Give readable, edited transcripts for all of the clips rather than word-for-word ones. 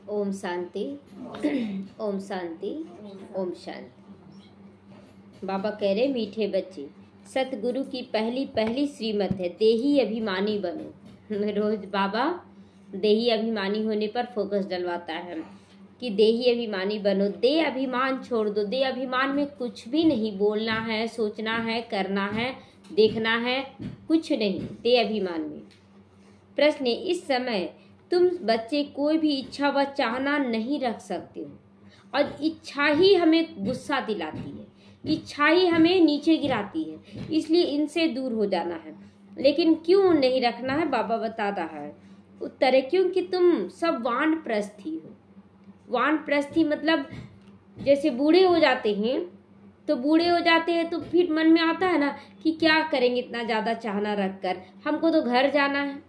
ओम शांति। ओम शांति। ओम शांति। बाबा कह रहे मीठे बच्चे, सतगुरु की पहली पहली श्रीमत है देही अभिमानी बनो। रोज बाबा देही अभिमानी होने पर फोकस डलवाता है कि देही अभिमानी बनो। दे अभिमान छोड़ दो। दे अभिमान में कुछ भी नहीं बोलना है, सोचना है, करना है, देखना है, कुछ नहीं दे अभिमान में। प्रश्न, इस समय तुम बच्चे कोई भी इच्छा व चाहना नहीं रख सकते हो और इच्छा ही हमें गुस्सा दिलाती है, इच्छा ही हमें नीचे गिराती है, इसलिए इनसे दूर हो जाना है। लेकिन क्यों नहीं रखना है बाबा बता रहा है। उत्तर है क्योंकि तुम सब वानप्रस्थी हो। वानप्रस्थी मतलब जैसे बूढ़े हो जाते हैं तो फिर मन में आता है ना कि क्या करेंगे इतना ज़्यादा चाहना रख कर, हमको तो घर जाना है,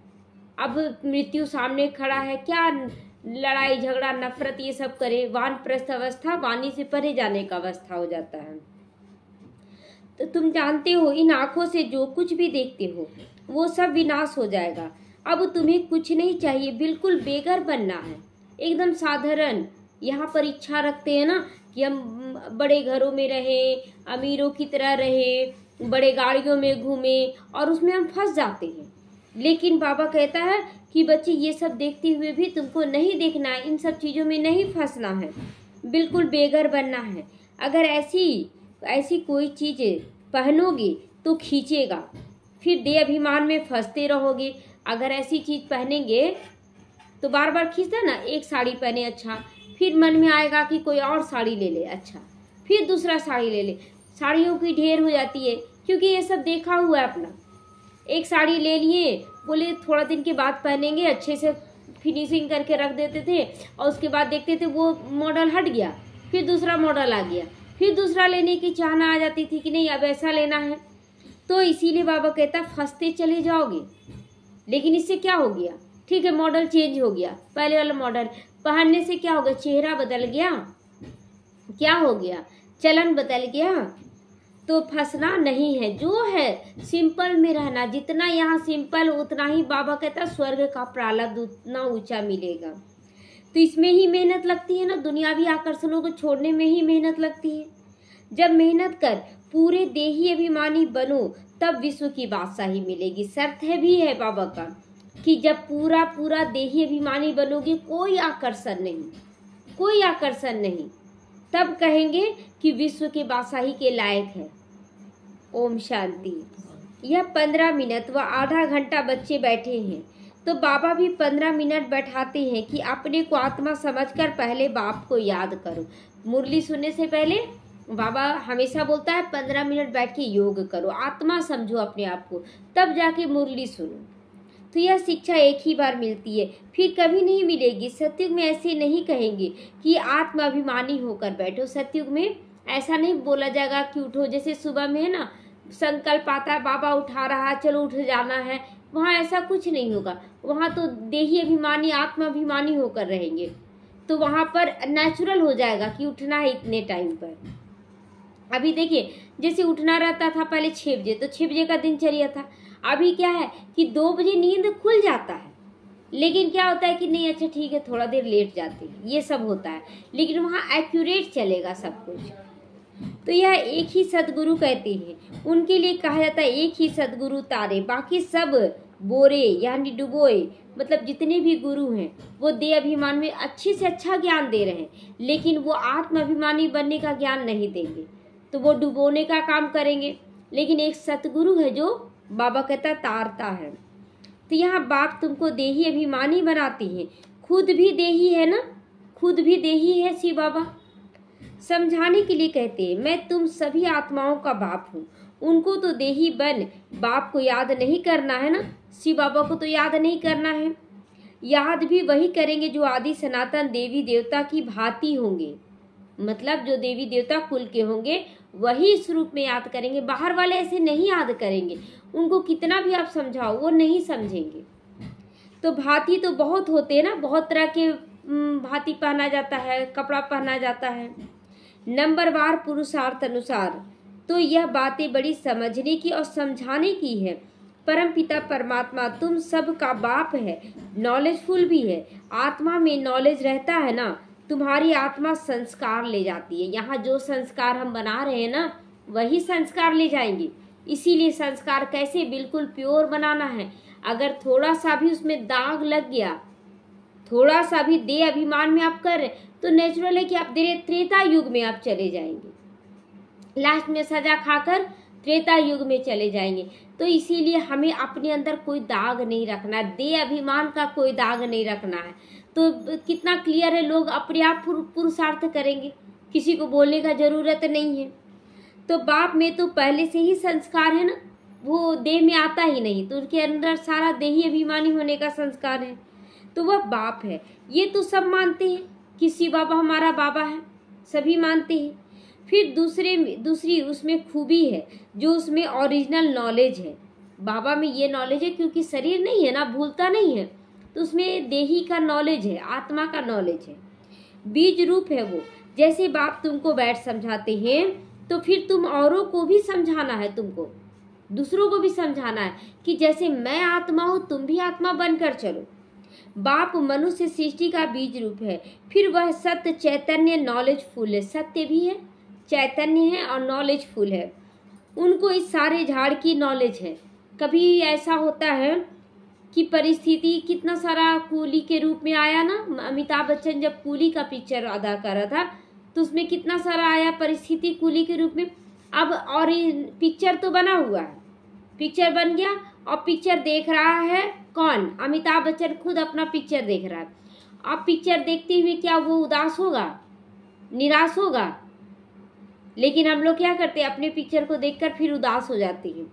अब मृत्यु सामने खड़ा है, क्या लड़ाई झगड़ा नफरत ये सब करे। वानप्रस्थ अवस्था वाणी से परे जाने का अवस्था हो जाता है। तो तुम जानते हो इन आंखों से जो कुछ भी देखते हो वो सब विनाश हो जाएगा। अब तुम्हें कुछ नहीं चाहिए, बिल्कुल बेघर बनना है, एकदम साधारण। यहाँ पर इच्छा रखते हैं ना कि हम बड़े घरों में रहें, अमीरों की तरह रहें, बड़े गाड़ियों में घूमें, और उसमें हम फंस जाते हैं। लेकिन बाबा कहता है कि बच्चे ये सब देखते हुए भी तुमको नहीं देखना है, इन सब चीज़ों में नहीं फंसना है, बिल्कुल बेघर बनना है। अगर ऐसी कोई चीज़ पहनोगे तो खींचेगा, फिर दे अभिमान में फंसते रहोगे। अगर ऐसी चीज़ पहनेंगे तो बार बार खींचता ना, एक साड़ी पहने अच्छा, फिर मन में आएगा कि कोई और साड़ी ले ले अच्छा, फिर दूसरा साड़ी ले ले। साड़ियों की ढेर हो जाती है क्योंकि ये सब देखा हुआ है अपना। एक साड़ी ले लिए, बोले थोड़ा दिन के बाद पहनेंगे, अच्छे से फिनिशिंग करके रख देते थे और उसके बाद देखते थे वो मॉडल हट गया, फिर दूसरा मॉडल आ गया, फिर दूसरा लेने की चाहना आ जाती थी कि नहीं अब ऐसा लेना है। तो इसीलिए बाबा कहता फंसते चले जाओगे। लेकिन इससे क्या हो गया, ठीक है मॉडल चेंज हो गया, पहले वाला मॉडल पहनने से क्या हो गया, चेहरा बदल गया, क्या हो गया, चलन बदल गया। तो फंसना नहीं है, जो है सिंपल में रहना। जितना यहाँ सिंपल उतना ही बाबा कहता स्वर्ग का प्रारब्ध उतना ऊंचा मिलेगा। तो इसमें ही मेहनत लगती है ना, दुनियावी आकर्षणों को छोड़ने में ही मेहनत लगती है। जब मेहनत कर पूरे देही अभिमानी बनो तब विश्व की बादशाही मिलेगी। शर्त है भी है बाबा का कि जब पूरा पूरा देही अभिमानी बनोगे, कोई आकर्षण नहीं, कोई आकर्षण नहीं, तब कहेंगे कि विश्व के बादशाही के लायक है। ओम शांति। यह 15 मिनट व आधा घंटा बच्चे बैठे हैं तो बाबा भी 15 मिनट बैठाते हैं कि अपने को आत्मा समझकर पहले बाप को याद करो। मुरली सुनने से पहले बाबा हमेशा बोलता है 15 मिनट बैठ के योग करो, आत्मा समझो अपने आप को, तब जाके मुरली सुनो। तो यह शिक्षा एक ही बार मिलती है, फिर कभी नहीं मिलेगी। सतयुग में ऐसे नहीं कहेंगे कि आत्म अभिमानी होकर बैठो। सतयुग में ऐसा नहीं बोला जाएगा कि उठो, जैसे सुबह में है ना संकल्प आता है बाबा उठा रहा है चलो उठ जाना है, वहाँ ऐसा कुछ नहीं होगा। वहाँ तो देही अभिमानी आत्म अभिमानी होकर रहेंगे, तो वहाँ पर नेचुरल हो जाएगा कि उठना है इतने टाइम पर। अभी देखिए जैसे उठना रहता था पहले 6 बजे, तो 6 बजे का दिनचर्या था। अभी क्या है कि 2 बजे नींद खुल जाता है, लेकिन क्या होता है कि नहीं अच्छा ठीक है थोड़ा देर लेट जाते हैं, ये सब होता है। लेकिन वहाँ एक्यूरेट चलेगा सब कुछ। तो यह एक ही सदगुरु कहते हैं, उनके लिए कहा जाता है एक ही सदगुरु तारे, बाकी सब बोरे यानी डुबोए। मतलब जितने भी गुरु हैं वो दे अभिमान में अच्छे से अच्छा ज्ञान दे रहे हैं, लेकिन वो आत्म अभिमानी बनने का ज्ञान नहीं देंगे, तो वो डुबोने का काम करेंगे। लेकिन एक सतगुरु है जो बाबा कहता तारता है। तो यहाँ बाप तुमको देही अभिमानी बनाती हैं, खुद भी देही है ना, खुद भी देही है। शिव बाबा समझाने के लिए कहते हैं मैं तुम सभी आत्माओं का बाप हूँ। उनको तो देही बन बाप को याद नहीं करना है ना, शिव बाबा को तो याद नहीं करना है। याद भी वही करेंगे जो आदि सनातन देवी देवता की भांति होंगे। मतलब जो देवी देवता कुल के होंगे वही इस रूप में याद करेंगे, बाहर वाले ऐसे नहीं याद करेंगे। उनको कितना भी आप समझाओ वो नहीं समझेंगे। तो भांति तो बहुत होते हैं ना, बहुत तरह के भांति पहना जाता है, कपड़ा पहना जाता है, नंबरवार पुरुषार्थ अनुसार। तो यह बातें बड़ी समझने की और समझाने की है। परम पिता परमात्मा तुम सबका बाप है, नॉलेजफुल भी है। आत्मा में नॉलेज रहता है ना, तुम्हारी आत्मा संस्कार ले जाती है। यहाँ जो संस्कार हम बना रहे हैं ना, वही संस्कार ले जाएंगे। इसीलिए संस्कार कैसे बिल्कुल प्योर बनाना है। अगर थोड़ा सा भी उसमें दाग लग गया, थोड़ा सा भी देह अभिमान में आप कर रहे, तो नेचुरल है कि आप त्रेता युग में आप चले जाएंगे, लास्ट में सजा खाकर त्रेता युग में चले जाएंगे। तो इसीलिए हमें अपने अंदर कोई दाग नहीं रखना, देह अभिमान का कोई दाग नहीं रखना है। तो कितना क्लियर है, लोग अपने आप पुरुषार्थ करेंगे, किसी को बोलने का जरूरत नहीं है। तो बाप में तो पहले से ही संस्कार है ना, वो देह में आता ही नहीं, तो उनके अंदर सारा देही अभिमानी होने का संस्कार है, तो वह बाप है। ये तो सब मानते हैं कि शिव बाबा हमारा बाबा है, सभी मानते हैं। फिर दूसरी उसमें खूबी है, जो उसमें ओरिजिनल नॉलेज है। बाबा में ये नॉलेज है, क्योंकि शरीर नहीं है ना, भूलता नहीं है, तो उसमें देही का नॉलेज है, आत्मा का नॉलेज है, बीज रूप है वो। जैसे बाप तुमको बैठ समझाते हैं, तो फिर तुम औरों को भी समझाना है, तुमको दूसरों को भी समझाना है कि जैसे मैं आत्मा हूँ, तुम भी आत्मा बनकर चलो। बाप मनुष्य सृष्टि का बीज रूप है। फिर वह सत्य चैतन्य नॉलेजफुल है, सत्य भी है, चैतन्य है और नॉलेजफुल है। उनको इस सारे झाड़ की नॉलेज है। कभी ऐसा होता है कि परिस्थिति, कितना सारा कूली के रूप में आया ना, अमिताभ बच्चन जब कूली का पिक्चर अदा कर रहा था, तो उसमें कितना सारा आया परिस्थिति कूली के रूप में। अब और पिक्चर तो बना हुआ है, पिक्चर बन गया, और पिक्चर देख रहा है कौन? अमिताभ बच्चन खुद अपना पिक्चर देख रहा है। अब पिक्चर देखते हुए क्या वो उदास होगा, निराश होगा? लेकिन हम लोग क्या करते हैं, अपने पिक्चर को देखकर फिर उदास हो जाते हैं।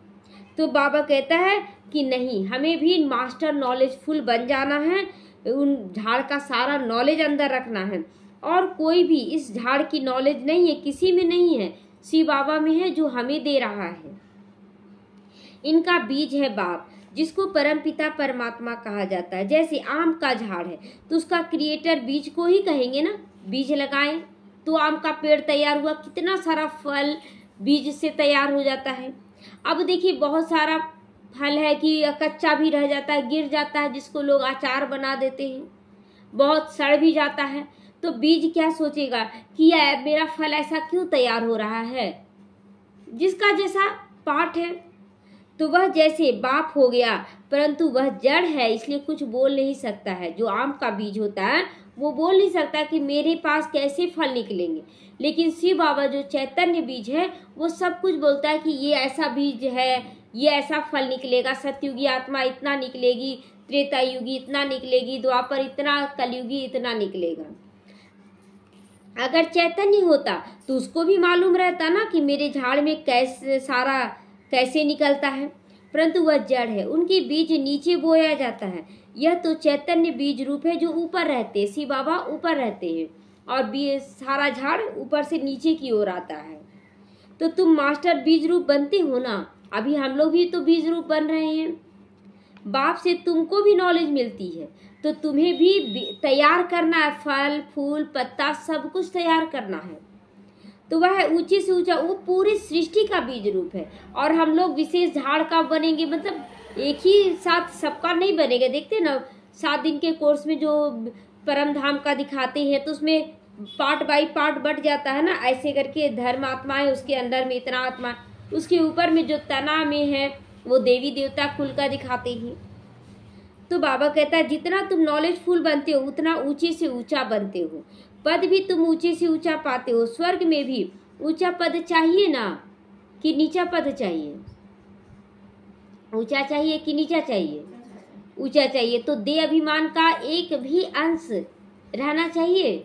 तो बाबा कहता है कि नहीं, हमें भी मास्टर नॉलेजफुल बन जाना है, उन झाड़ का सारा नॉलेज अंदर रखना है। और कोई भी इस झाड़ की नॉलेज नहीं है, किसी में नहीं है, शिव बाबा में है, जो हमें दे रहा है। इनका बीज है बाप, जिसको परम पिता परमात्मा कहा जाता है। जैसे आम का झाड़ है, तो उसका क्रिएटर बीज को ही कहेंगे ना। बीज लगाएं तो आम का पेड़ तैयार हुआ, कितना सारा फल बीज से तैयार हो जाता है। अब देखिए, बहुत सारा फल है कि कच्चा भी रह जाता है, गिर जाता है, जिसको लोग अचार बना देते हैं, बहुत सड़ भी जाता है। तो बीज क्या सोचेगा कि मेरा फल ऐसा क्यों तैयार हो रहा है, जिसका जैसा पाठ है। तो वह जैसे बाप हो गया, परंतु वह जड़ है, इसलिए कुछ बोल नहीं सकता है। जो आम का बीज होता है, वो बोल नहीं सकता कि मेरे पास कैसे फल निकलेंगे। लेकिन शिव बाबा जो चैतन्य बीज है, वो सब कुछ बोलता है कि ये ऐसा बीज है, ये ऐसा फल निकलेगा, सतयुगी आत्मा इतना निकलेगी, त्रेता युगी इतना निकलेगी, द्वापर इतना, कलयुगी इतना निकलेगा। अगर चैतन्य होता तो उसको भी मालूम रहता ना कि मेरे झाड़ में कैसे निकलता है, परंतु वह जड़ है, उनके बीज नीचे बोया जाता है। यह तो चैतन्य बीज रूप है, जो ऊपर रहते हैं, शिव बाबा ऊपर रहते हैं, और सारा झाड़ ऊपर से नीचे की ओर आता है। तो तुम मास्टर बीज रूप बनते हो ना, अभी हम लोग भी तो बीज रूप बन रहे हैं। बाप से तुमको भी नॉलेज मिलती है, तो तुम्हें भी तैयार करना है, फल फूल पत्ता सब कुछ तैयार करना है। तो वह ऊंचे से ऊंचा, वो पूरी सृष्टि का बीज रूप है। और हम लोग विशेष झाड़ का बनेंगे, मतलब एक ही साथ सबका नहीं बनेगा। देखते ना 7 दिन के कोर्स में जो परम धाम का दिखाते हैं, तो उसमें पार्ट बाई पार्ट बट जाता है ना, ऐसे करके धर्म आत्मा है, उसके अंदर में इतना आत्मा, उसके ऊपर में जो तना में है वो देवी देवता कुल का दिखाते हैं। तो बाबा कहता है जितना तुम नॉलेजफुल बनते हो, उतना ऊंचे से ऊंचा बनते हो। पद भी तुम ऊंचे से ऊंचा पाते हो। स्वर्ग में भी ऊंचा पद चाहिए ना, कि नीचा पद चाहिए? ऊंचा चाहिए कि नीचा चाहिए? ऊंचा चाहिए। तो देह अभिमान का एक भी अंश रहना चाहिए?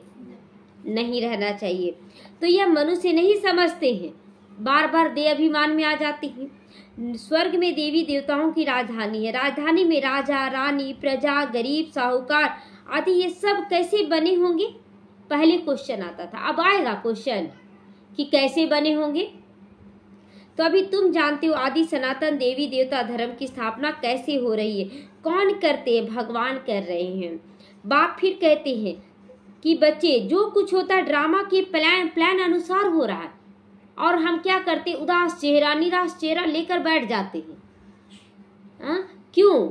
नहीं रहना चाहिए। तो यह मनुष्य नहीं समझते हैं, बार बार देह अभिमान में आ जाते हैं। स्वर्ग में देवी देवताओं की राजधानी है। राजधानी में राजा रानी, प्रजा, गरीब, साहूकार आदि ये सब कैसे बने होंगे? पहले क्वेश्चन आता था, अब आएगा क्वेश्चन कि कैसे बने होंगे। तो अभी तुम जानते हो आदि सनातन देवी देवता धर्म की स्थापना कैसे हो रही है, कौन करते हैं? भगवान कर रहे हैं। बाप फिर कहते हैं कि बच्चे जो कुछ होता है ड्रामा के प्लान अनुसार हो रहा है, और हम क्या करते? उदास चेहरा, निराश चेहरा लेकर बैठ जाते हैं। क्यों?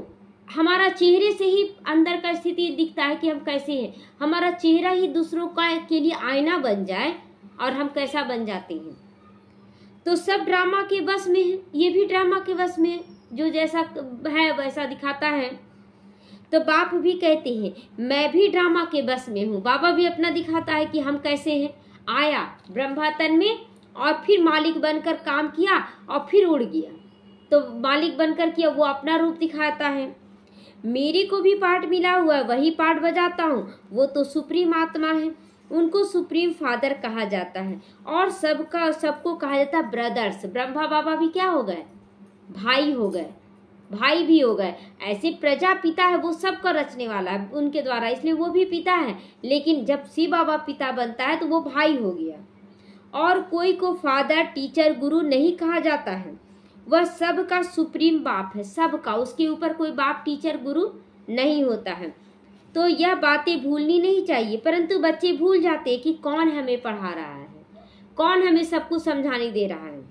हमारा चेहरे से ही अंदर का स्थिति दिखता है कि हम कैसे हैं। हमारा चेहरा ही दूसरों का के लिए आईना बन जाए और हम कैसा बन जाते हैं। तो सब ड्रामा के बस में है, ये भी ड्रामा के बस में है, जो जैसा है वैसा दिखाता है। तो बाप भी कहते हैं मैं भी ड्रामा के बस में हूँ। बाबा भी अपना दिखाता है कि हम कैसे हैं। आया ब्रह्मा तन में और फिर मालिक बनकर काम किया और फिर उड़ गया। तो मालिक बनकर किया, वो अपना रूप दिखाता है। मेरे को भी पार्ट मिला हुआ है, वही पार्ट बजाता हूँ। वो तो सुप्रीम आत्मा है, उनको सुप्रीम फादर कहा जाता है और सबको कहा जाता है ब्रदर्स। ब्रह्मा बाबा भी क्या हो गए? भाई हो गए, भाई भी हो गए। ऐसे प्रजापिता है, वो सबका रचने वाला है उनके द्वारा, इसलिए वो भी पिता है। लेकिन जब शिव बाबा पिता बनता है तो वो भाई हो गया। और कोई को फादर, टीचर, गुरु नहीं कहा जाता है। वह सबका सुप्रीम बाप है, सबका। उसके ऊपर कोई बाप, टीचर, गुरु नहीं होता है। तो यह बातें भूलनी नहीं चाहिए, परंतु बच्चे भूल जाते हैं कि कौन हमें पढ़ा रहा है, कौन हमें सब कुछ समझाने दे रहा है।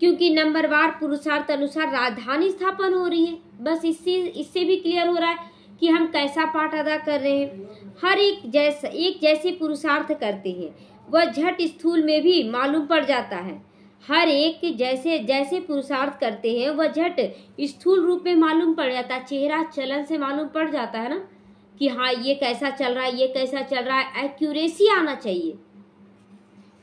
क्योंकि नंबरवार पुरुषार्थ अनुसार राजधानी स्थापन हो रही है। बस इससे भी क्लियर हो रहा है कि हम कैसा पाठ अदा कर रहे हैं। हर एक जैसे पुरुषार्थ करते हैं, वह झट स्थूल में भी मालूम पड़ जाता है। हर एक जैसे पुरुषार्थ करते हैं वह झट स्थूल रूप में मालूम पड़ जाता है। चेहरा चलन से मालूम पड़ जाता है ना कि हाँ ये कैसा चल रहा है, ये कैसा चल रहा है। एक्यूरेसी आना चाहिए।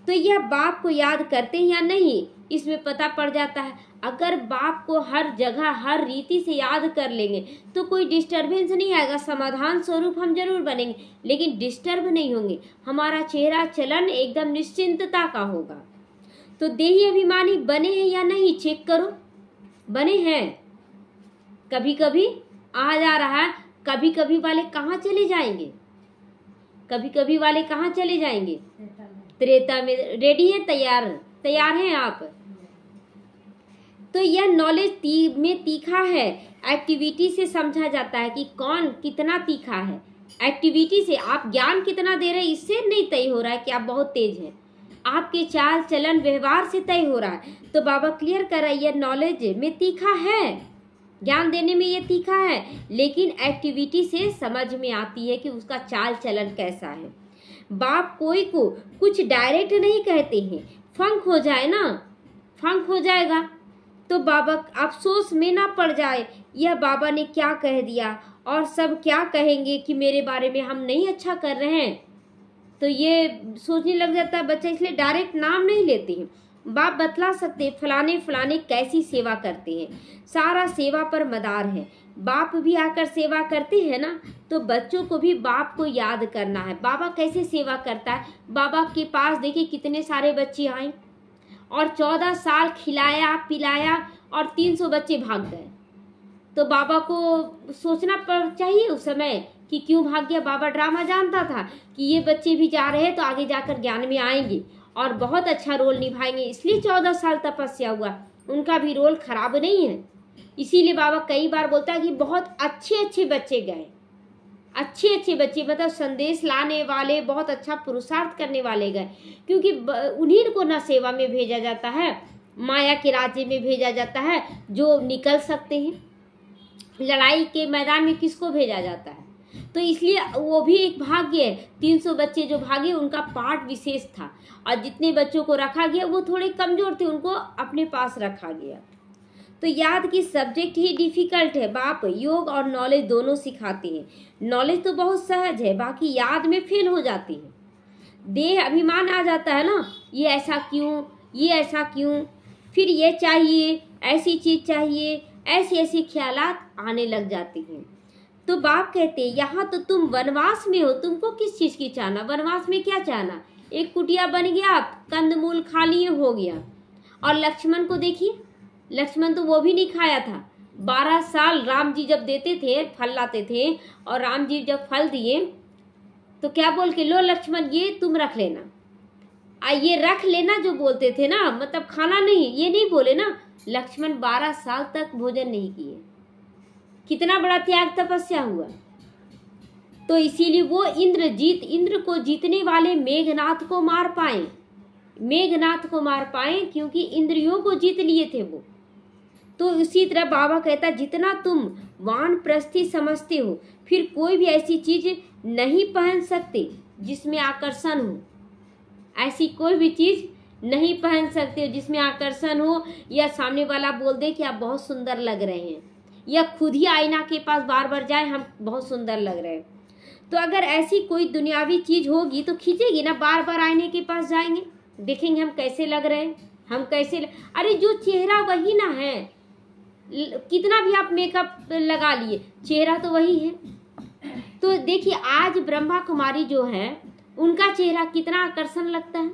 तो यह बाप को याद करते हैं या नहीं, इसमें पता पड़ जाता है। अगर बाप को हर जगह हर रीति से याद कर लेंगे तो कोई डिस्टर्बेंस नहीं आएगा। समाधान स्वरूप हम जरूर बनेंगे, लेकिन डिस्टर्ब नहीं होंगे। हमारा चेहरा चलन एकदम निश्चिंतता का होगा। तो देही अभिमानी बने हैं या नहीं, चेक करो। बने हैं। कभी कभी आ जा रहा है, कभी कभी वाले कहाँ चले जाएंगे? कभी कभी वाले कहाँ चले जाएंगे? त्रेता में। रेडी है? तैयार हैं आप? तो यह नॉलेज में तीखा है। एक्टिविटी से समझा जाता है कि कौन कितना तीखा है। एक्टिविटी से आप ज्ञान कितना दे रहे हैं इससे नहीं तय हो रहा है कि आप बहुत तेज हैं। आपके चाल चलन व्यवहार से तय हो रहा है। तो बाबा क्लियर कर रहा है यह नॉलेज में तीखा है, ज्ञान देने में ये तीखा है, लेकिन एक्टिविटी से समझ में आती है कि उसका चाल चलन कैसा है। बाप कोई को कुछ डायरेक्ट नहीं कहते हैं। फंक हो जाए ना, फंक हो जाएगा तो बाबा अफसोस में ना पड़ जाए, यह बाबा ने क्या कह दिया और सब क्या कहेंगे कि मेरे बारे में हम नहीं अच्छा कर रहे हैं। तो ये सोचने लग जाता है बच्चा, इसलिए डायरेक्ट नाम नहीं लेते हैं। बाप बतला सकते हैं फलाने फलाने कैसी सेवा करते हैं, सारा सेवा पर मदार है। बाप भी आकर सेवा करते हैं ना, तो बच्चों को भी बाप को याद करना है। बाबा कैसे सेवा करता है। बाबा के पास देखिए कितने सारे बच्चे आए और 14 साल खिलाया पिलाया और 300 बच्चे भाग गए। तो बाबा को सोचना चाहिए उस समय कि क्यों भाग गया। बाबा ड्रामा जानता था कि ये बच्चे भी जा रहे हैं तो आगे जाकर ज्ञान में आएंगे और बहुत अच्छा रोल निभाएंगे, इसलिए 14 साल तपस्या हुआ। उनका भी रोल खराब नहीं है। इसीलिए बाबा कई बार बोलता है कि बहुत अच्छे अच्छे बच्चे गए, अच्छे अच्छे बच्चे मतलब संदेश लाने वाले, बहुत अच्छा पुरुषार्थ करने वाले गए। क्योंकि उन्हीं को ना सेवा में भेजा जाता है, माया के राज्य में भेजा जाता है जो निकल सकते हैं। लड़ाई के मैदान में किसको भेजा जाता है? तो इसलिए वो भी एक भाग्य है। 300 बच्चे जो भागे उनका पार्ट विशेष था, और जितने बच्चों को रखा गया वो थोड़े कमजोर थे, उनको अपने पास रखा गया। तो याद की सब्जेक्ट ही डिफिकल्ट है। बाप योग और नॉलेज दोनों सिखाते हैं। नॉलेज तो बहुत सहज है, बाकी याद में फेल हो जाती है। देह अभिमान आ जाता है ना, ये ऐसा क्यों, ये ऐसा क्यों, फिर ये चाहिए, ऐसी चीज चाहिए, ऐसे ऐसे ख्यालात आने लग जाते हैं। तो बाप कहते हैं यहाँ तो तुम वनवास में हो, तुमको किस चीज की चाहना। वनवास में क्या चाहना? एक कुटिया बन गया, कंदमूल खा लिए, हो गया। और लक्ष्मण को देखिए, लक्ष्मण तो वो भी नहीं खाया था। 12 साल राम जी जब देते थे, फल लाते थे, और राम जी जब फल दिए तो क्या बोल के, लो लक्ष्मण ये तुम रख लेना। ये रख लेना जो बोलते थे ना, मतलब खाना नहीं, ये नहीं बोले ना। लक्ष्मण 12 साल तक भोजन नहीं किए। कितना बड़ा त्याग तपस्या हुआ। तो इसीलिए वो इंद्र को जीतने वाले मेघनाथ को मार पाए, क्योंकि इंद्रियों को जीत लिए थे वो। तो इसी तरह बाबा कहता जितना तुम वानप्रस्थी समझते हो, फिर कोई भी ऐसी चीज नहीं पहन सकते जिसमें आकर्षण हो। ऐसी कोई भी चीज नहीं पहन सकते हो जिसमें आकर्षण हो, या सामने वाला बोल दे कि आप बहुत सुंदर लग रहे हैं, या खुद ही आईना के पास बार बार जाए हम बहुत सुंदर लग रहे हैं। तो अगर ऐसी कोई दुनियावी चीज होगी तो खींचेगी ना, बार बार आईने के पास जाएंगे, देखेंगे हम कैसे लग रहे हैं, हम कैसे अरे जो चेहरा वही ना है, कितना भी आप मेकअप लगा लिए चेहरा तो वही है। तो देखिए आज ब्रह्मा कुमारी जो है उनका चेहरा कितना आकर्षण लगता है,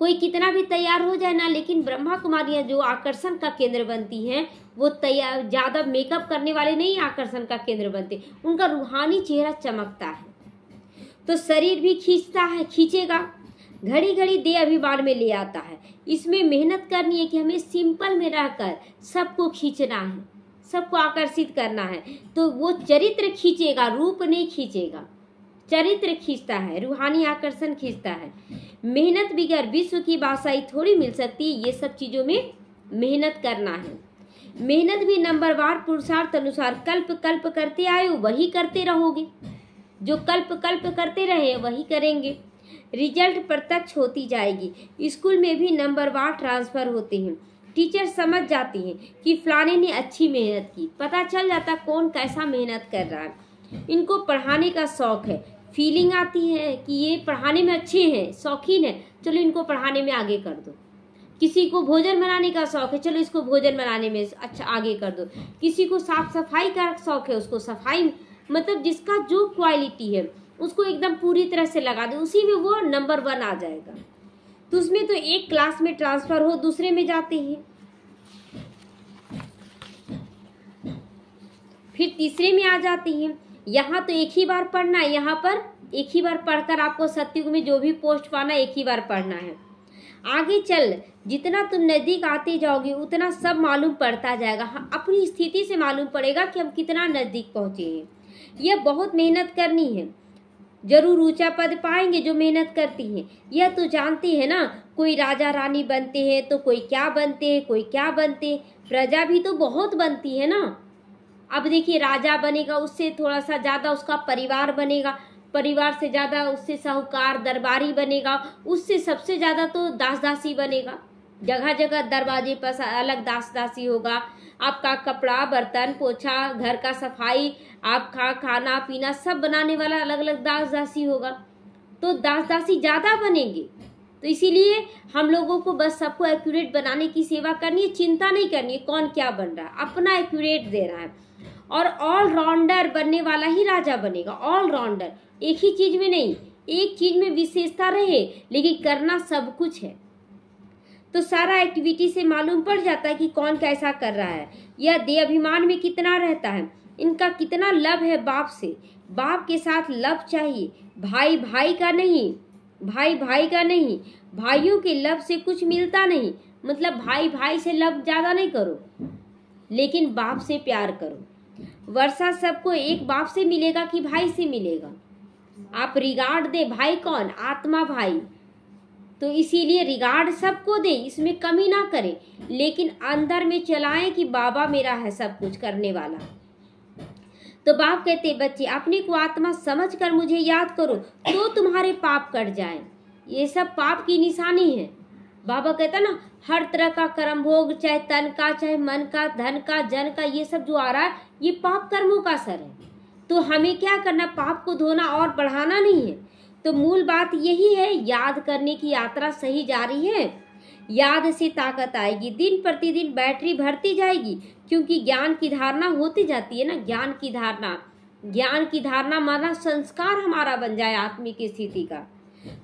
कोई कितना भी तैयार हो जाए ना, लेकिन ब्रह्मा कुमारियां जो आकर्षण का केंद्र बनती हैं वो तैयार ज्यादा मेकअप करने वाले नहीं आकर्षण का केंद्र बनते, उनका रूहानी चेहरा चमकता है। तो शरीर भी खींचता है, खींचेगा, घड़ी घड़ी देह अभिमान में ले आता है। इसमें मेहनत करनी है कि हमें सिंपल में रहकर सबको खींचना है, सबको आकर्षित करना है। तो वो चरित्र खींचेगा, रूप नहीं खींचेगा, चरित्र खींचता है, रूहानी आकर्षण खींचता है। मेहनत बगैर विश्व की बादशाही थोड़ी मिल सकती है, ये सब चीजों में मेहनत करना है। मेहनत भी नंबरवार पुरुषार्थ अनुसार कल्प कल्प करते आए हो वही करते रहोगे, जो कल्प कल्प करते रहे वही करेंगे। रिजल्ट प्रत्यक्ष होती जाएगी। स्कूल में भी नंबरवार ट्रांसफर होते हैं, टीचर समझ जाती हैं कि फलाने ने अच्छी मेहनत की, पता चल जाता कौन कैसा मेहनत कर रहा है। इनको पढ़ाने का शौक है, फीलिंग आती है कि ये पढ़ाने में अच्छे हैं, शौकीन है, चलो इनको पढ़ाने में आगे कर दो। किसी को भोजन बनाने का शौक है, चलो इसको भोजन बनाने में अच्छा आगे कर दो। किसी को साफ सफाई का शौक है, उसको सफाई मतलब जिसका जो क्वालिटी है उसको एकदम पूरी तरह से लगा दो, उसी में वो नंबर 1 आ जाएगा। तो उसमें तो एक क्लास में ट्रांसफर हो दूसरे में जाते हैं, फिर तीसरे में आ जाती हैं। यहाँ तो एक ही बार पढ़ना है, यहाँ पर एक ही बार पढ़कर आपको सतयुग में जो भी पोस्ट पाना एक ही बार पढ़ना है। आगे चल जितना तुम नजदीक आते जाओगे उतना सब मालूम पड़ता जाएगा। हाँ, अपनी स्थिति से मालूम पड़ेगा कि हम कितना नजदीक पहुंचे हैं। यह बहुत मेहनत करनी है, जरूर ऊंचा पद पाएंगे जो मेहनत करती हैं। यह तो जानते हैं ना, कोई राजा रानी बनते हैं तो कोई क्या बनते हैं, कोई क्या बनते हैं, प्रजा भी तो बहुत बनती है ना। अब देखिए राजा बनेगा उससे थोड़ा सा ज्यादा उसका परिवार बनेगा, परिवार से ज्यादा उससे साहूकार दरबारी बनेगा, उससे सबसे ज्यादा तो दास दासी बनेगा। जगह जगह दरवाजे पर अलग दास दासी होगा, आपका कपड़ा बर्तन पोछा घर का सफाई आपका खाना पीना सब बनाने वाला अलग अलग दास दासी होगा, तो दास दासी ज्यादा बनेंगे। तो इसीलिए हम लोगों को बस सबको एक्यूरेट बनाने की सेवा करनी है, चिंता नहीं करनी है कौन क्या बन रहा है, अपना एक्यूरेट देना है। और ऑलराउंडर बनने वाला ही राजा बनेगा, ऑलराउंडर, एक ही चीज में नहीं, एक चीज में विशेषता रहे लेकिन करना सब कुछ है। तो सारा एक्टिविटी से मालूम पड़ जाता है कि कौन कैसा कर रहा है, यह देह अभिमान में कितना रहता है, इनका कितना लव है बाप से, बाप के साथ लव चाहिए, भाई भाई का नहीं, भाई भाई का नहीं, भाइयों के लव से कुछ मिलता नहीं। मतलब भाई भाई से लव ज्यादा नहीं करो लेकिन बाप से प्यार करो। वर्षा सबको एक बाप से मिलेगा कि भाई से मिलेगा, आप रिगार्ड दे, भाई कौन, आत्मा भाई, तो इसीलिए रिगार्ड सबको दे, इसमें कमी ना करे, लेकिन अंदर में चलाएं कि बाबा मेरा है सब कुछ करने वाला। तो बाप कहते बच्चे अपने को आत्मा समझकर मुझे याद करो तो तुम्हारे पाप कट जाए। ये सब पाप की निशानी है। बाबा कहता ना हर तरह का कर्म भोग, चाहे तन का चाहे मन का धन का जन का, ये सब जो आ रहा है ये पाप कर्मों का असर है। तो हमें क्या करना, पाप को धोना और बढ़ाना नहीं है। तो मूल बात यही है, याद करने की यात्रा सही जा रही है, याद से ताकत आएगी, दिन प्रतिदिन बैटरी भरती जाएगी, क्योंकि ज्ञान की धारणा होती जाती है ना। ज्ञान की धारणा माना संस्कार हमारा बन जाए आत्मिक स्थिति का,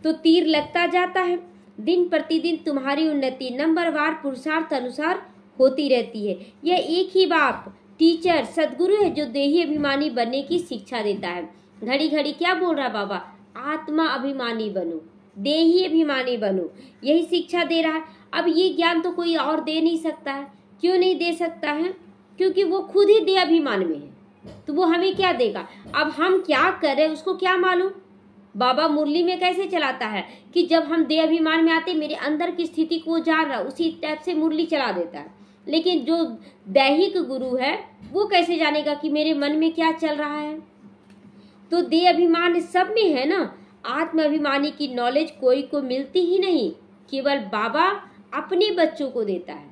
तो तीर लगता जाता है। दिन प्रतिदिन तुम्हारी उन्नति नंबरवार पुरुषार्थ अनुसार होती रहती है। यह एक ही बाप टीचर सदगुरु है जो देही अभिमानी बनने की शिक्षा देता है। घड़ी घड़ी क्या बोल रहा बाबा, आत्मा अभिमानी बनो, देही अभिमानी बनो, यही शिक्षा दे रहा है। अब ये ज्ञान तो कोई और दे नहीं सकता है। क्यों नहीं दे सकता है? क्योंकि वो खुद ही देह अभिमान में है, तो वो हमें क्या देगा। अब हम क्या कर रहे हैं उसको क्या मालूम। बाबा मुरली में कैसे चलाता है कि जब हम देह अभिमान में आते मेरे अंदर की स्थिति को जान रहा, उसी टाइप से मुरली चला देता है। लेकिन जो दैहिक गुरु है वो कैसे जानेगा कि मेरे मन में क्या चल रहा है। तो देह अभिमान सब में है ना। आत्म अभिमानी की नॉलेज कोई को मिलती ही नहीं, केवल बाबा अपने बच्चों को देता है।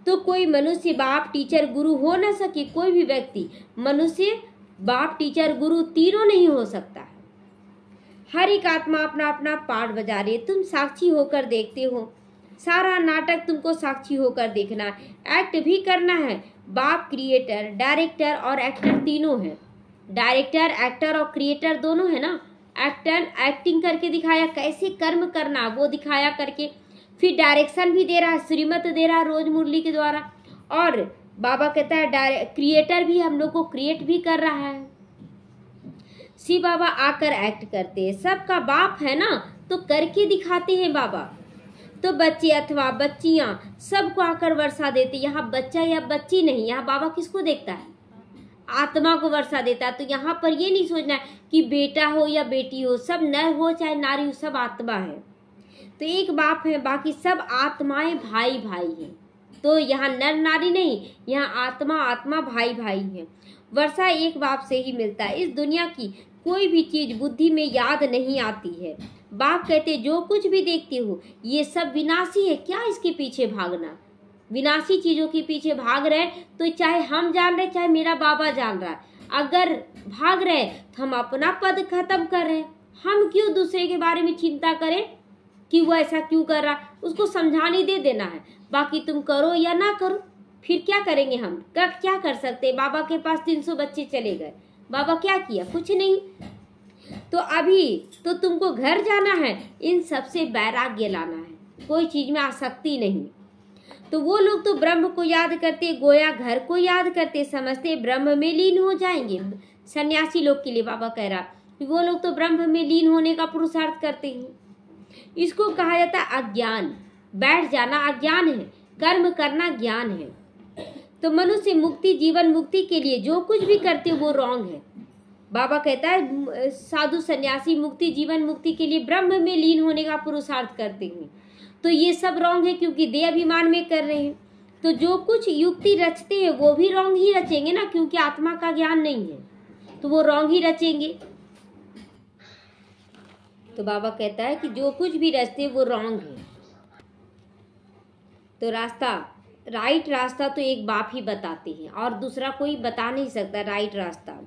तो कोई मनुष्य बाप टीचर गुरु हो ना सके, कोई भी व्यक्ति मनुष्य बाप टीचर गुरु तीनों नहीं हो सकता है। हर एक आत्मा अपना अपना पार्ट बजा रही है, तुम साक्षी होकर देखते हो। सारा नाटक तुमको साक्षी होकर देखना है, एक्ट भी करना है। बाप क्रिएटर, डायरेक्टर और एक्टर तीनों है। डायरेक्टर, एक्टर और क्रिएटर दोनों है ना। एक्टर एक्टिंग करके दिखाया कैसे कर्म करना, वो दिखाया करके, फिर डायरेक्शन भी दे रहा है, श्रीमत दे रहा है रोज मुरली के द्वारा। और बाबा कहता है क्रिएटर भी हम लोग को क्रिएट भी कर रहा है। शिव बाबा आकर एक्ट करते हैं, सबका बाप है ना, तो करके दिखाते हैं बाबा। तो बच्चे अथवा बच्चियां सबको आकर वर्षा देते। यहाँ बच्चा या बच्ची नहीं, यहाँ बाबा किसको देखता है? आत्मा को वर्षा देता है। तो यहाँ पर ये नहीं सोचना है कि बेटा हो या बेटी हो, सब नर हो चाहे नारी हो, सब आत्मा है। तो एक बाप है, बाकी सब आत्माएं भाई भाई हैं। तो यहाँ नर नारी नहीं, यहाँ आत्मा आत्मा भाई भाई है। वर्षा एक बाप से ही मिलता है। इस दुनिया की कोई भी चीज बुद्धि में याद नहीं आती है। बाप कहते जो कुछ भी देखते हो ये सब विनाशी है, क्या इसके पीछे भागना। विनाशी चीजों के पीछे भाग रहे तो चाहे हम जान रहे चाहे मेरा बाबा जान रहा है, अगर भाग रहे तो हम अपना पद खत्म कर रहे हैं। हम क्यों दूसरे के बारे में चिंता करें कि वो ऐसा क्यों कर रहा, उसको समझाने दे देना है। बाकी तुम करो या ना करो, फिर क्या करेंगे हम, क्या कर सकते। बाबा के पास 300 बच्चे चले गए, बाबा क्या किया, कुछ नहीं। तो अभी तो तुमको घर जाना है, इन सबसे वैराग्य लाना है, कोई चीज में आसक्ति नहीं। तो वो लोग तो ब्रह्म को याद करते, गोया घर को याद करते, समझते ब्रह्म में लीन हो जाएंगे। सन्यासी लोग के लिए बाबा कह रहा कि वो लोग तो ब्रह्म में लीन होने का पुरुषार्थ करते हैं। इसको कहा जाता है अज्ञान। बैठ जाना अज्ञान है, कर्म करना ज्ञान है। तो मनुष्य मुक्ति, जीवन मुक्ति के लिए जो कुछ भी करते वो रॉन्ग है। बाबा कहता है साधु सन्यासी मुक्ति, जीवन मुक्ति के लिए ब्रह्म में लीन होने का पुरुषार्थ करते हैं। तो ये सब रॉन्ग है क्योंकि देह अभिमान में कर रहे हैं। तो जो कुछ युक्ति रचते हैं वो भी रॉन्ग ही रचेंगे ना, क्योंकि आत्मा का ज्ञान नहीं है तो वो रॉन्ग ही रचेंगे। तो बाबा कहता है कि जो कुछ भी रचते वो रॉन्ग है। तो रास्ता, राइट रास्ता तो एक बाप ही बताते हैं और दूसरा कोई बता नहीं सकता राइट रास्ता।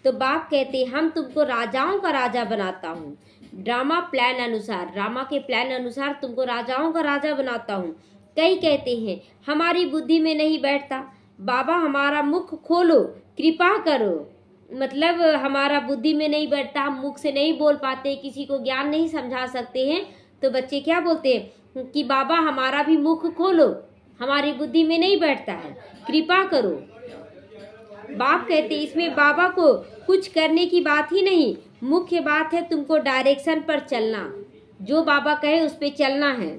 तो बाप कहते हैं हम तुमको राजाओं का राजा बनाता हूँ, ड्रामा प्लान अनुसार, ड्रामा के प्लान अनुसार तुमको राजाओं का राजा बनाता हूँ। कई कहते हैं हमारी बुद्धि में नहीं बैठता, बाबा हमारा मुख खोलो, कृपा करो। मतलब हमारा बुद्धि में नहीं बैठता, हम मुख से नहीं बोल पाते, किसी को ज्ञान नहीं समझा सकते हैं। तो बच्चे क्या बोलते हैं कि बाबा हमारा भी मुख खोलो, हमारी बुद्धि में नहीं बैठता है, कृपा करो। बाप कहते इसमें बाबा को कुछ करने की बात ही नहीं, मुख्य बात है तुमको डायरेक्शन पर चलना, जो बाबा कहे उस पे चलना है।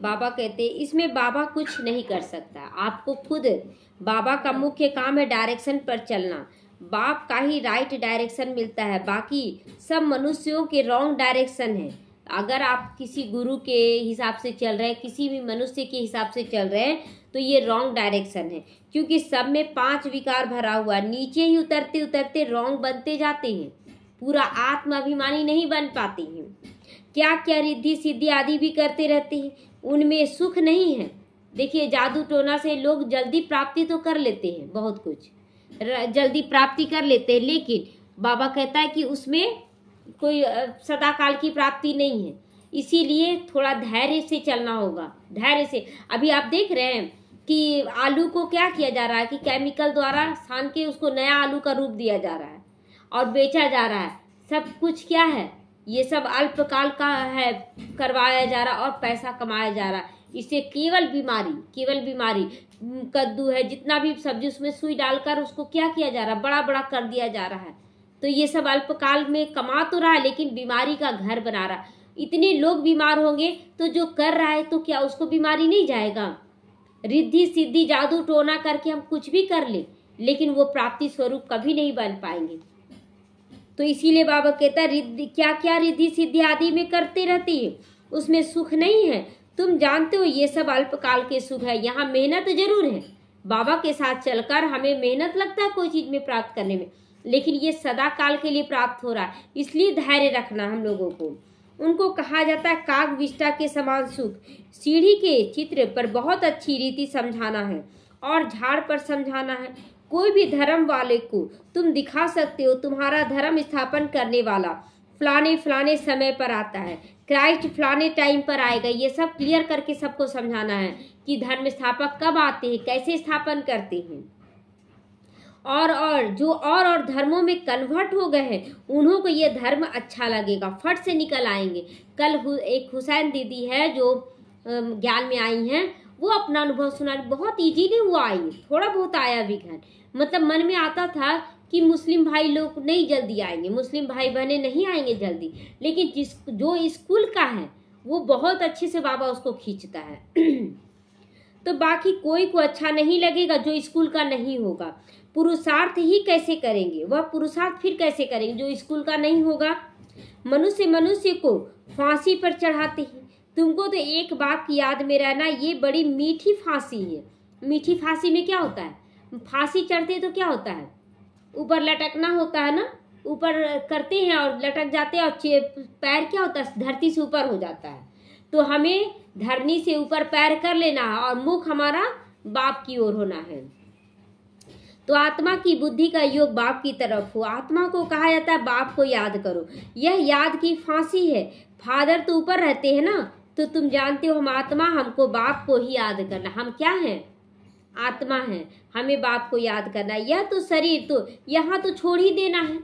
बाबा कहते इसमें बाबा कुछ नहीं कर सकता, आपको खुद, बाबा का मुख्य काम है डायरेक्शन पर चलना। बाप का ही राइट डायरेक्शन मिलता है, बाकी सब मनुष्यों के रॉन्ग डायरेक्शन है। अगर आप किसी गुरु के हिसाब से चल रहे हैं, किसी भी मनुष्य के हिसाब से चल रहे हैं, तो ये रॉन्ग डायरेक्शन है, क्योंकि सब में 5 विकार भरा हुआ, नीचे ही उतरते उतरते रॉन्ग बनते जाते हैं, पूरा आत्म अभिमानी नहीं बन पाते हैं। क्या क्या रिद्धि सिद्धि आदि भी करते रहते हैं, उनमें सुख नहीं है। देखिए जादू टोना से लोग जल्दी प्राप्ति तो कर लेते हैं, बहुत कुछ जल्दी प्राप्ति कर लेते हैं, लेकिन बाबा कहता है कि उसमें कोई सदाकाल की प्राप्ति नहीं है। इसीलिए थोड़ा धैर्य से चलना होगा, धैर्य से। अभी आप देख रहे हैं कि आलू को क्या किया जा रहा है कि केमिकल द्वारा सान के उसको नया आलू का रूप दिया जा रहा है और बेचा जा रहा है। सब कुछ क्या है, ये सब अल्पकाल का है, करवाया जा रहा और पैसा कमाया जा रहा है। इससे केवल बीमारी, कद्दू है, जितना भी सब्जी उसमें सुई डालकर उसको क्या किया जा रहा है, बड़ा बड़ा कर दिया जा रहा है। तो ये सब अल्पकाल में कमा तो रहा है, लेकिन बीमारी का घर बना रहा है। इतने लोग बीमार होंगे तो जो कर रहा है तो क्या उसको बीमारी नहीं जाएगा? रिद्धि सिद्धि जादू टोना करके हम कुछ भी कर ले, लेकिन वो प्राप्ति स्वरूप कभी नहीं बन पाएंगे। तो इसीलिए बाबा कहता है रिद्धि क्या क्या रिद्धि सिद्धि आदि में करते रहती है, उसमें सुख नहीं है। तुम जानते हो ये सब अल्पकाल के सुख है। यहाँ मेहनत जरूर है, बाबा के साथ चलकर हमें मेहनत लगता है कोई चीज में प्राप्त करने में, लेकिन ये सदा काल के लिए प्राप्त हो रहा है। इसलिए धैर्य रखना हम लोगों को। उनको कहा जाता है काग विष्टा के समान सुख। सीढ़ी के चित्र पर बहुत अच्छी रीति समझाना है और झाड़ पर समझाना है। कोई भी धर्म वाले को तुम दिखा सकते हो तुम्हारा धर्म स्थापन करने वाला फलाने फलाने समय पर आता है, क्राइस्ट फलाने टाइम पर आएगा। ये सब क्लियर करके सबको समझाना है कि धर्म स्थापक कब आते हैं, कैसे स्थापन करते हैं। और जो और धर्मों में कन्वर्ट हो गए हैं उन्हों को ये धर्म अच्छा लगेगा, फट से निकल आएंगे। कल एक हुसैन दीदी है जो ज्ञान में आई हैं, वो अपना अनुभव सुना, बहुत इजीली वो आई, थोड़ा बहुत आया विघ्न। मतलब मन में आता था कि मुस्लिम भाई लोग नहीं जल्दी आएंगे, मुस्लिम भाई बहने नहीं आएंगे जल्दी, लेकिन जो स्कूल का है वो बहुत अच्छे से बाबा उसको खींचता है। तो बाकी कोई को अच्छा नहीं लगेगा जो स्कूल का नहीं होगा। पुरुषार्थ ही कैसे करेंगे, वह पुरुषार्थ फिर कैसे करेंगे जो स्कूल का नहीं होगा। मनुष्य को फांसी पर चढ़ाते हैं। तुमको तो एक बात की याद में रहना, ये बड़ी मीठी फांसी है। मीठी फांसी में क्या होता है, फांसी चढ़ते तो क्या होता है, ऊपर लटकना होता है ना, ऊपर करते हैं और लटक जाते हैं, और पैर क्या होता है धरती से ऊपर हो जाता है। तो हमें धरनी से ऊपर पैर कर लेना है और मुख हमारा बाप की ओर होना है। तो आत्मा की बुद्धि का योग बाप की तरफ हो। आत्मा को कहा जाता है बाप को याद करो, यह याद की फांसी है। फादर तो ऊपर रहते हैं ना, तो तुम जानते हो हम आत्मा, हमको बाप को ही याद करना। हम क्या हैं, आत्मा है, हमें बाप को याद करना। यह तो शरीर तो यहाँ तो छोड़ ही देना है,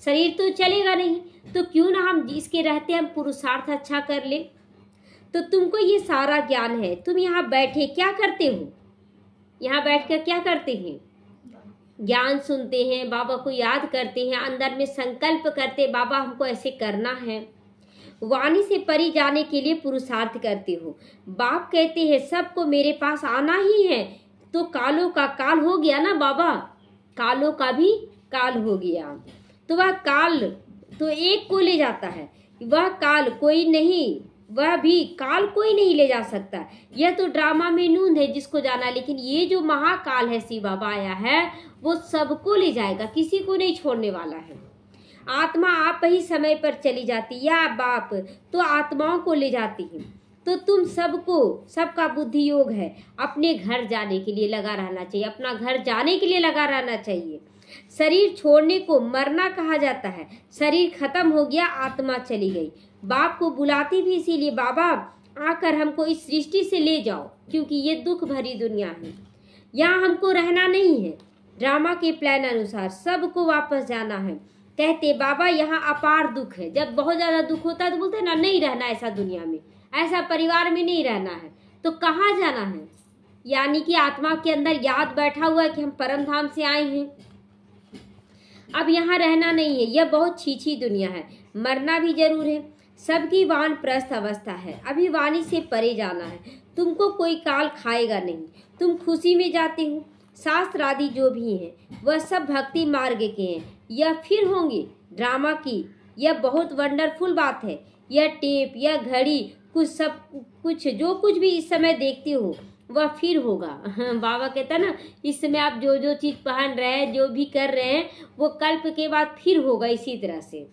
शरीर तो चलेगा नहीं, तो क्यों ना हम इसके रहते हम पुरुषार्थ अच्छा कर ले। तो तुमको ये सारा ज्ञान है, तुम यहाँ बैठे क्या करते हो, यहाँ बैठकर क्या करते हैं, ज्ञान सुनते हैं, बाबा को याद करते हैं, अंदर में संकल्प करते बाबा हमको ऐसे करना है। वाणी से परी जाने के लिए पुरुषार्थ करते हो। बाप कहते हैं सबको मेरे पास आना ही है। तो कालों का काल हो गया ना बाबा, कालों का भी काल हो गया। तो वह काल तो एक को ले जाता है, वह काल कोई नहीं, वह भी काल कोई नहीं ले जा सकता। यह तो ड्रामा में नूंद है जिसको जाना, लेकिन ये जो महाकाल है शिव बाबा आया है वो सबको ले जाएगा, किसी को नहीं छोड़ने वाला है। आत्मा आप ही समय पर चली जाती या बाप तो आत्माओं को ले जाती है। तो तुम सबको, सबका बुद्धि योग है, अपने घर जाने के लिए लगा रहना चाहिए, अपना घर जाने के लिए लगा रहना चाहिए। शरीर छोड़ने को मरना कहा जाता है। शरीर खत्म हो गया, आत्मा चली गई। बाप को बुलाती भी इसीलिए, बाबा आकर हमको इस सृष्टि से ले जाओ, क्योंकि ये दुख भरी दुनिया है, यहाँ हमको रहना नहीं है। ड्रामा के प्लान अनुसार सबको वापस जाना है। कहते बाबा यहाँ अपार दुख है, जब बहुत ज्यादा दुख होता है तो बोलते हैं ना नहीं रहना ऐसा दुनिया में, ऐसा परिवार में नहीं रहना है। तो कहाँ जाना है, यानी कि आत्मा के अंदर याद बैठा हुआ है कि हम परम धाम से आए हैं, अब यहाँ रहना नहीं है। यह बहुत छीछी दुनिया है, मरना भी जरूर है। सबकी वानप्रस्थ अवस्था है, अभी वाणी से परे जाना है। तुमको कोई काल खाएगा नहीं, तुम खुशी में जाते हो। शास्त्र आदि जो भी हैं वह सब भक्ति मार्ग के हैं, यह फिर होंगे ड्रामा की। यह बहुत वंडरफुल बात है। यह टेप, यह घड़ी, कुछ जो कुछ भी इस समय देखते हो वह फिर होगा। बाबा कहता ना इस समय आप जो जो चीज पहन रहे हैं, जो भी कर रहे हैं, वो कल्प के बाद फिर होगा इसी तरह से।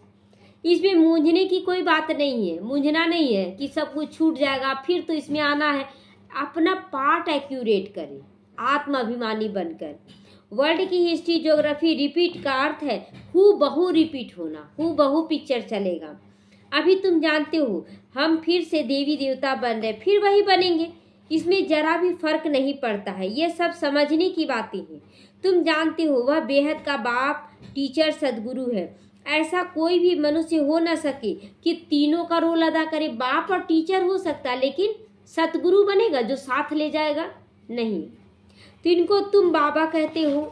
इसमें मूंझने की कोई बात नहीं है, मूंझना नहीं है कि सब कुछ छूट जाएगा फिर तो इसमें आना है। अपना पार्ट एक्यूरेट करें, आत्माभिमानी बनकर। वर्ल्ड की हिस्ट्री ज्योग्राफी रिपीट का अर्थ है हु बहु रिपीट होना, हु बहु पिक्चर चलेगा। अभी तुम जानते हो हम फिर से देवी देवता बन रहे, फिर वही बनेंगे, इसमें जरा भी फर्क नहीं पड़ता है। ये सब समझने की बातें हैं। तुम जानते हो वह बेहद का बाप, टीचर, सदगुरु है। ऐसा कोई भी मनुष्य हो न सके कि तीनों का रोल अदा करे। बाप और टीचर हो सकता है, लेकिन सतगुरु बनेगा जो साथ ले जाएगा नहीं। तो इनको तुम बाबा कहते हो।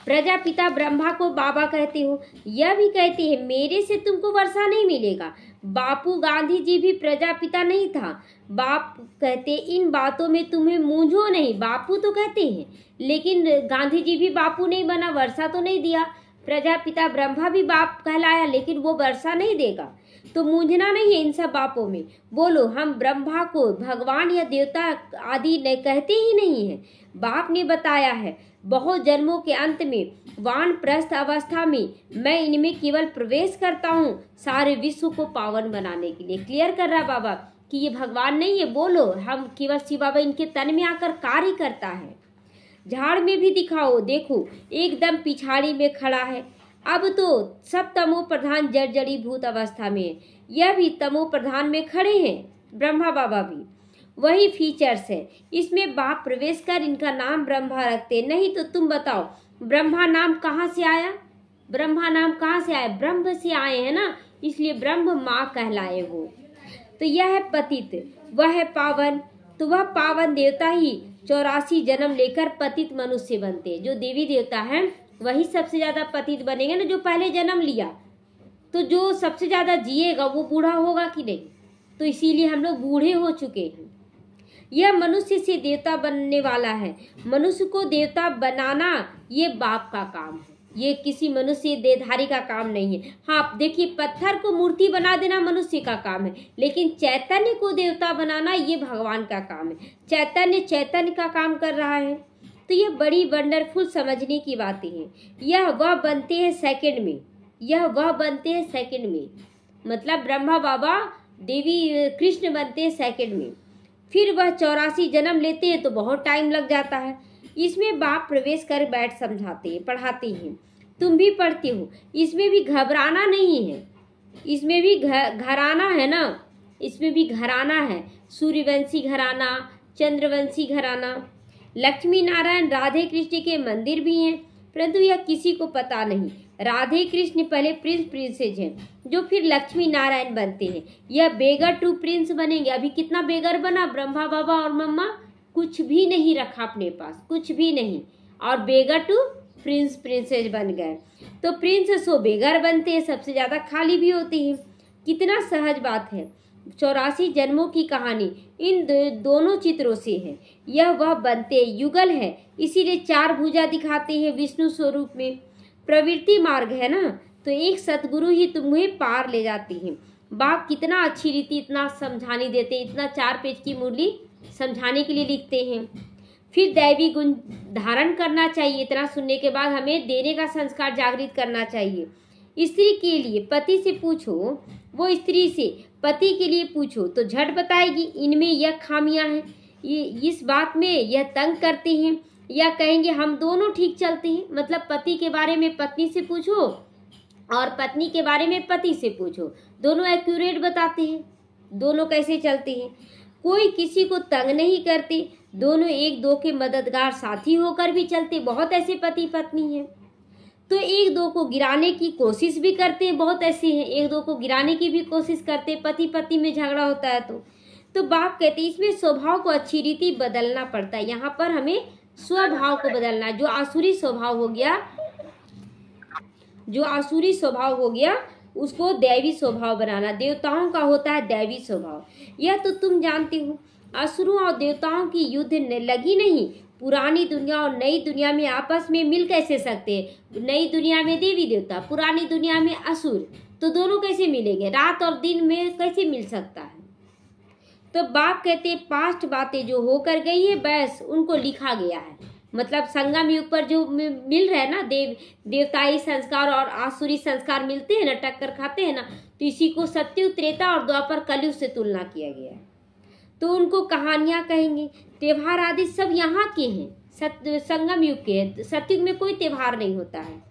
प्रजापिता ब्रह्मा को बाबा कहते हो। यह भी कहते हैं मेरे से तुमको वर्षा नहीं मिलेगा, बापू गांधी जी भी प्रजापिता नहीं था। बाप कहते इन बातों में तुम्हें मूंझो नहीं, बापू तो कहते हैं, लेकिन गांधी जी भी बापू नहीं बना, वर्षा तो नहीं दिया। प्रजापिता ब्रह्मा भी बाप कहलाया, लेकिन वो वर्षा नहीं देगा। तो मूंझना नहीं है इन सब बापों में। बोलो, हम ब्रह्मा को भगवान या देवता आदि कहते ही नहीं है। बाप ने बताया है, बहुत जन्मों के अंत में वानप्रस्थ अवस्था में मैं इनमें केवल प्रवेश करता हूँ सारे विश्व को पावन बनाने के लिए। क्लियर कर रहा है बाबा कि ये भगवान नहीं है। बोलो, हम केवल शिव बाबा इनके तन में आकर कार्य करता है। झाड़ में भी दिखाओ, देखो एकदम पिछाड़ी में खड़ा है। अब तो सब तमो प्रधान जड़ी भूत अवस्था में है, यह भी तमो प्रधान में खड़े हैं, ब्रह्मा बाबा भी। वही फीचर्स है इसमें। बाप प्रवेश कर इनका नाम ब्रह्मा रखते। नहीं तो तुम बताओ, ब्रह्मा नाम कहाँ से आया? ब्रह्मा नाम कहाँ से आया? ब्रह्म से आए हैं ना, इसलिए ब्रह्म माँ कहलाए वो। तो यह है पतित, वह है पावन। तो वह पावन देवता ही 84 जन्म लेकर पतित मनुष्य बनते हैं। जो देवी देवता हैं वही सबसे ज्यादा पतित बनेंगे ना, जो पहले जन्म लिया। तो जो सबसे ज्यादा जिएगा वो बूढ़ा होगा कि नहीं? तो इसीलिए हम लोग बूढ़े हो चुके हैं। यह मनुष्य से देवता बनने वाला है। मनुष्य को देवता बनाना ये बाप का काम है, ये किसी मनुष्य देहधारी का काम नहीं है। हाँ देखिए, पत्थर को मूर्ति बना देना मनुष्य का काम है, लेकिन चैतन्य को देवता बनाना ये भगवान का काम है। चैतन्य का काम कर रहा है। तो ये बड़ी वंडरफुल समझने की बातें हैं। यह वह बनते हैं सेकंड में, यह वह बनते हैं सेकंड में। मतलब ब्रह्मा बाबा देवी कृष्ण बनते हैं सेकंड में। फिर वह 84 जन्म लेते हैं तो बहुत टाइम लग जाता है। इसमें बाप प्रवेश कर बैठ समझाते हैं, पढ़ाते हैं। तुम भी पढ़ते हो। इसमें भी घबराना नहीं है, इसमें भी घराना है ना, इसमें भी घराना है। सूर्यवंशी घराना, चंद्रवंशी घराना। लक्ष्मी नारायण राधे कृष्ण के मंदिर भी हैं, परंतु यह किसी को पता नहीं। राधे कृष्ण पहले प्रिंसेस हैं, जो फिर लक्ष्मी नारायण बनते हैं। यह बेगर टू प्रिंस बनेंगे। अभी कितना बेगर बना ब्रह्मा बाबा और मम्मा, कुछ भी नहीं रखा अपने पास, कुछ भी नहीं, और बेगर टू प्रिंसेस बन गए। तो प्रिंस सो बेगर बनते हैं, सबसे ज्यादा खाली भी होती है। कितना सहज बात है। 84 जन्मों की कहानी इन दोनों चित्रों से है। यह वह बनते युगल है, इसीलिए 4 भुजा दिखाते हैं विष्णु स्वरूप में। प्रवृत्ति मार्ग है ना, तो एक सतगुरु ही तुम्हें पार ले जाती है। बाप कितना अच्छी रीति इतना समझाने देते हैं, इतना 4 पेज की मुरली समझाने के लिए लिखते हैं। फिर दैवी गुण धारण करना चाहिए। इतना सुनने के बाद हमें देने का संस्कार जागृत करना चाहिए। स्त्री के लिए पति से पूछो, वो स्त्री से पति के लिए पूछो तो झट बताएगी इनमें यह खामियां हैं, ये इस बात में यह तंग करते हैं, या कहेंगे हम दोनों ठीक चलते हैं। मतलब पति के बारे में पत्नी से पूछो और पत्नी के बारे में पति से पूछो, दोनों एक्यूरेट बताते हैं, दोनों कैसे चलते हैं। कोई किसी को तंग नहीं करते, दोनों एक दो के मददगार साथी होकर भी चलते। बहुत ऐसे पति पत्नी हैं। तो एक दो को गिराने की कोशिश भी करते हैं, बहुत ऐसे हैं एक दो को गिराने की भी कोशिश करते, पति पत्नी में झगड़ा होता है तो बाप कहते हैं इसमें स्वभाव को अच्छी रीति बदलना पड़ता है। यहाँ पर हमें स्वभाव को बदलना, जो आसुरी स्वभाव हो गया उसको दैवी स्वभाव बनाना। देवताओं का होता है दैवी स्वभाव, यह तो तुम जानते हो। असुरों और देवताओं की युद्ध लगी नहीं। पुरानी दुनिया और नई दुनिया में आपस में मिल कैसे सकते हैं? नई दुनिया में देवी देवता, पुरानी दुनिया में असुर, तो दोनों कैसे मिलेंगे? रात और दिन में कैसे मिल सकता है? तो बाप कहते पास्ट बातें जो होकर गई है बस उनको लिखा गया है। मतलब संगम युग पर जो मिल रहा है ना, देवताई संस्कार और आसुरी संस्कार मिलते हैं ना, टक्कर खाते हैं ना, तो इसी को सत्ययुग, त्रेता और द्वापर कलयुग से तुलना किया गया है। तो उनको कहानियां कहेंगे। त्योहार आदि सब यहाँ के हैं, संगम युग के हैं। सतयुग में कोई त्योहार नहीं होता है,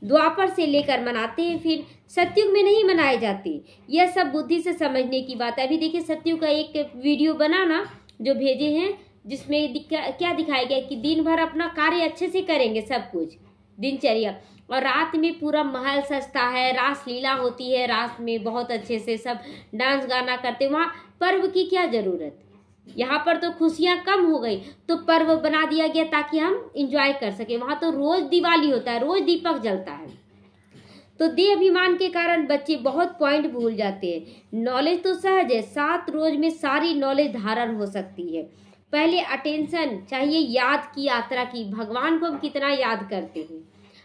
द्वापर से लेकर मनाते हैं, फिर सतयुग में नहीं मनाए जाते। यह सब बुद्धि से समझने की बात है। अभी देखिए सतयुग का एक वीडियो बना ना जो भेजे हैं, जिसमें क्या दिखाया गया कि दिन भर अपना कार्य अच्छे से करेंगे, सब कुछ दिनचर्या, और रात में पूरा महल सजता है, रास लीला होती है, रात में बहुत अच्छे से सब डांस गाना करते। वहाँ पर्व की क्या जरूरत? यहाँ पर तो खुशियाँ कम हो गई तो पर्व बना दिया गया ताकि हम इंजॉय कर सके। वहाँ तो रोज दिवाली होता है, रोज दीपक जलता है। तो देह अभिमान के कारण बच्चे बहुत पॉइंट भूल जाते हैं। नॉलेज तो सहज है, 7 रोज में सारी नॉलेज धारण हो सकती है। पहले अटेंशन चाहिए, याद की यात्रा की, भगवान को हम कितना याद करते हैं।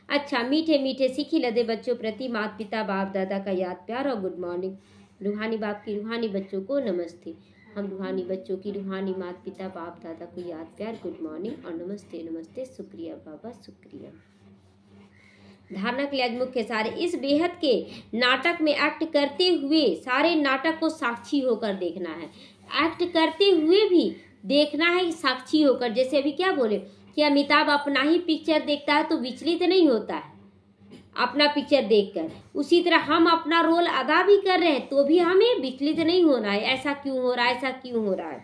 अच्छा, मीठे मीठे सीखी लदे बच्चों प्रति माता पिता बाप दादा का याद प्यार और गुड मॉर्निंग। रूहानी बाप की रूहानी बच्चों को नमस्ते। हम रूहानी बच्चों की रूहानी माता पिता बाप दादा को याद प्यार गुड मॉर्निंग और नमस्ते नमस्ते, शुक्रिया बाबा शुक्रिया। धारणा के लिए आज मुख्य सारे इस बेहद के नाटक में एक्ट करते हुए सारे नाटक को साक्षी होकर देखना है। एक्ट करते हुए भी देखना है साक्षी होकर। जैसे अभी क्या बोले कि अमिताभ अपना ही पिक्चर देखता है तो विचलित नहीं होता है अपना पिक्चर देखकर, उसी तरह हम अपना रोल अदा भी कर रहे हैं तो भी हमें विचलित नहीं होना है। ऐसा क्यों हो रहा है, ऐसा क्यों हो रहा है,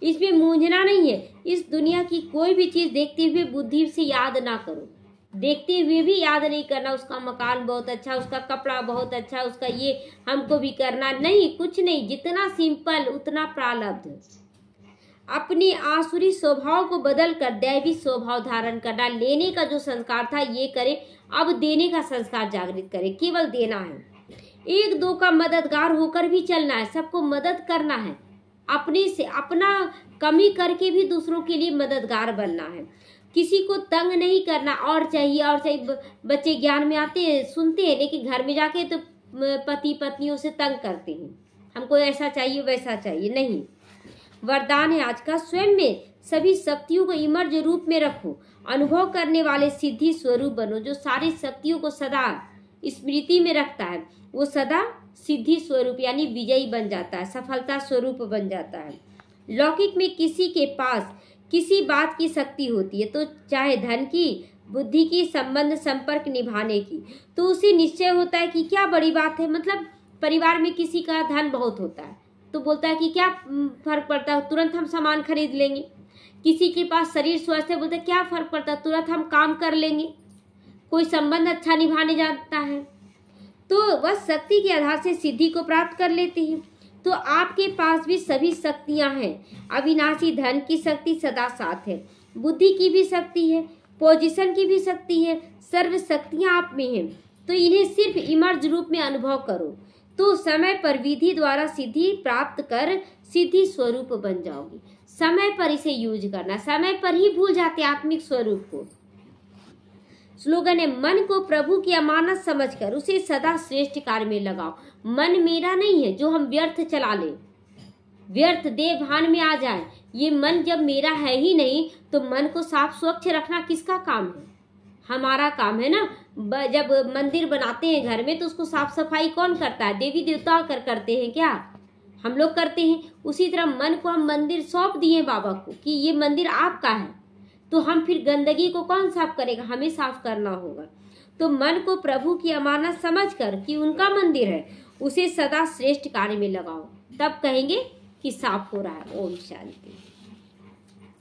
इसमें मूंझना नहीं है। इस दुनिया की कोई भी चीज देखते हुए बुद्धि से याद ना करो, देखते हुए भी याद नहीं करना उसका मकान बहुत अच्छा, उसका कपड़ा बहुत अच्छा, उसका ये हमको भी करना नहीं, कुछ नहीं। जितना सिंपल उतना प्रारब्ध। अपने आसुरी स्वभाव को बदल कर दैवी स्वभाव धारण करना। लेने का जो संस्कार था ये करे, अब देने का संस्कार जागृत करे। केवल देना है, एक दो का मददगार होकर भी चलना है, सबको मदद करना है। अपने से अपना कमी करके भी दूसरों के लिए मददगार बनना है। किसी को तंग नहीं करना, और चाहिए। बच्चे ज्ञान में आते हैं, सुनते हैं, लेकिन घर में जाके तो पति पत्नियों से तंग करते हैं, हमको ऐसा चाहिए वैसा चाहिए। नहीं, वरदान है आज का, स्वयं में सभी शक्तियों को इमर्ज रूप में रखो, अनुभव करने वाले सिद्धि स्वरूप बनो। जो सारी शक्तियों को सदा स्मृति में रखता है वो सदा सिद्धि स्वरूप यानी विजयी बन जाता है, सफलता स्वरूप बन जाता है। लौकिक में किसी के पास किसी बात की शक्ति होती है, तो चाहे धन की, बुद्धि की, संबंध संपर्क निभाने की, तो उसे निश्चय होता है कि क्या बड़ी बात है। मतलब परिवार में किसी का धन बहुत होता है तो बोलता है कि क्या फर्क पड़ता है, तुरंत हम सामान खरीद लेंगे। किसी के पास शरीर स्वस्थ है, बोलते क्या फर्क पड़ता है, तुरंत हम काम कर लेंगे। कोई संबंध अच्छा निभाने जाता है तो वह शक्ति के आधार से सिद्धि को प्राप्त कर लेते हैं। तो आपके पास भी सभी शक्तियां हैं। अविनाशी धन की शक्ति सदा साथ है, बुद्धि की भी शक्ति है, पोजीशन की भी शक्ति है, सर्व शक्तियां आप में हैं। तो इन्हें सिर्फ इमर्ज रूप में अनुभव करो तो समय पर विधि द्वारा सिद्धि प्राप्त कर सिद्धि स्वरूप बन जाओगी। समय पर इसे यूज करना, समय पर ही भूल जाते आत्मिक स्वरूप को। स्लोगन है, मन को प्रभु की अमानत समझकर उसे सदा श्रेष्ठ कार्य में लगाओ। मन मेरा नहीं है जो हम व्यर्थ चला ले, व्यर्थ देह भान में आ जाए। ये मन जब मेरा है ही नहीं तो मन को साफ स्वच्छ रखना किसका काम है, हमारा काम है ना। जब मंदिर बनाते हैं घर में तो उसको साफ सफाई कौन करता है, देवी देवता करते हैं क्या, हम लोग करते हैं। उसी तरह मन को हम मंदिर सौंप दिए बाबा को कि ये मंदिर आपका है, तो हम फिर गंदगी को कौन साफ करेगा, हमें साफ करना होगा। तो मन को प्रभु की अमानत समझकर कि उनका मंदिर है उसे सदा श्रेष्ठ कार्य में लगाओ, तब कहेंगे कि साफ हो रहा है। ओम शांति।